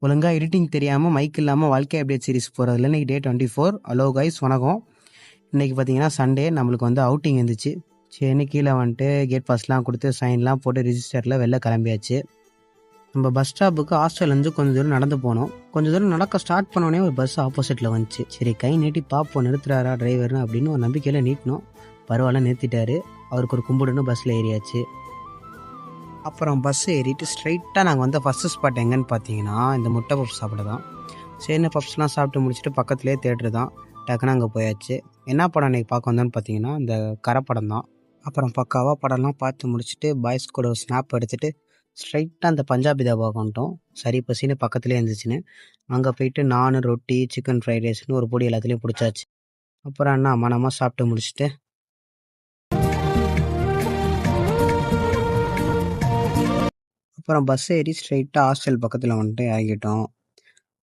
ஒழுங்கா எடிட்டிங் தெரியாமல் மைக் இல்லாமல் வாழ்க்கை அப்டேட் சீரிஸ் போகிறதுல இன்றைக்கி டே 24. ஹலோ கைஸ், வணக்கம். இன்றைக்கி பார்த்தீங்கன்னா சண்டே, நம்மளுக்கு வந்து அவுட்டிங் இருந்துச்சு. சரின்னு கீழே வந்துட்டு கேட் பாஸ்லாம் கொடுத்து சைன்லாம் போட்டு ரிஜிஸ்டரில் வெளில கிளம்பியாச்சு. நம்ம பஸ் ஸ்டாப்புக்கு ஹாஸ்டல்லேருந்து கொஞ்சம் தூரம் நடந்து போனோம். கொஞ்சம் தூரம் நடக்க ஸ்டார்ட் பண்ணோடனே ஒரு பஸ் ஆப்போசிட்டில் வந்துச்சு. சரி, கை நீட்டி பார்ப்போம் நிறுத்துறாரா டிரைவர்னு அப்படின்னு ஒரு நம்பிக்கையில் நீட்டினோம். பரவாயில்ல, நிறுத்திட்டாரு. அவருக்கு ஒரு கும்பிடுன்னு பஸ்ஸில் ஏறியாச்சு. அப்புறம் பஸ் ஏறிட்டு ஸ்ட்ரைட்டாக நாங்கள் வந்து ஃபஸ்ட்டு ஸ்பாட் எங்கன்னு பார்த்தீங்கன்னா இந்த முட்டை பப்ஸ் சாப்பிட தான். சரின்னு பப்ஸ்லாம் சாப்பிட்டு முடிச்சுட்டு பக்கத்துலேயே தேட்டரு தான். டக்குன்னு அங்கே போயாச்சு. என்ன படம் அன்றைக்கி பார்க்க வந்தோன்னு பார்த்தீங்கன்னா இந்த கரைப்படம் தான். அப்புறம் பக்காவாக படம்லாம் பார்த்து முடிச்சுட்டு பாய்ஸ் கூட ஒரு ஸ்னாப் எடுத்துகிட்டு ஸ்ட்ரைட்டாக அந்த பஞ்சாபி தாபாவுக்கு வந்துட்டோம். சரி பசின்னு பக்கத்துலேயே இருந்துச்சுன்னு அங்கே போயிட்டு நான் ரொட்டி சிக்கன் ஃப்ரைட் ரைஸ்னு ஒரு பொடி எல்லாத்துலேயும் பிடிச்சாச்சு. அப்புறம் அண்ணா மனமாக சாப்பிட்டு முடிச்சுட்டு அப்புறம் பஸ் ஏறி ஸ்ட்ரைட்டாக ஹாஸ்டல் பக்கத்தில் வந்துட்டு இறங்கிட்டோம்.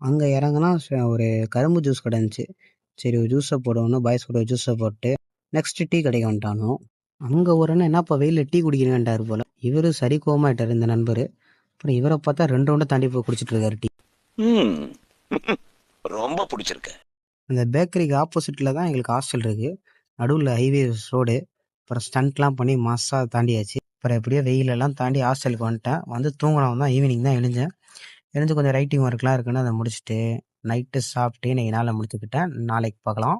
அங்கே இறங்குனா ஒரு கரும்பு ஜூஸ் கடை இருந்துச்சு. சரி, ஒரு ஜூஸை போடுவோன்னு பாய்ஸ் கூட ஜூஸை போட்டு நெக்ஸ்ட்டு டீ கடைக்கு வந்துட்டானோ. அங்கே ஒரு அண்ணன் என்னப்பா வெயிலில் டீ குடிக்கிறேன்ட்டார் போல். இவர் சரி கோவமாயிட்டார் இந்த நண்பர். அப்புறம் இவரை பார்த்தா 2 ரவுண்டை தாண்டி போய் குடிச்சிட்டு இருக்காரு டீ. ரொம்ப பிடிச்சிருக்கு. அந்த பேக்கரிக்கு ஆப்போசிட்டில் தான் எங்களுக்கு ஹாஸ்டல் இருக்குது. நடுவில் ஹைவே ரோடு. அப்புறம் ஸ்டண்ட்லாம் பண்ணி மாசாக தாண்டியாச்சு. அப்புறம் எப்படியோ வெயிலெல்லாம் தாண்டி ஹாஸ்டலுக்கு வந்துட்டேன். வந்து தூங்கினவன் தான் ஈவினிங் தான் எழுந்தேன். எழுந்து கொஞ்சம் ரைட்டிங் ஒர்க்லாம் இருக்குன்னு அதை முடிச்சுட்டு நைட்டு சாப்பிட்டு இன்றைக்கி நாளை முடிச்சுக்கிட்டேன். நாளைக்கு பார்க்கலாம்.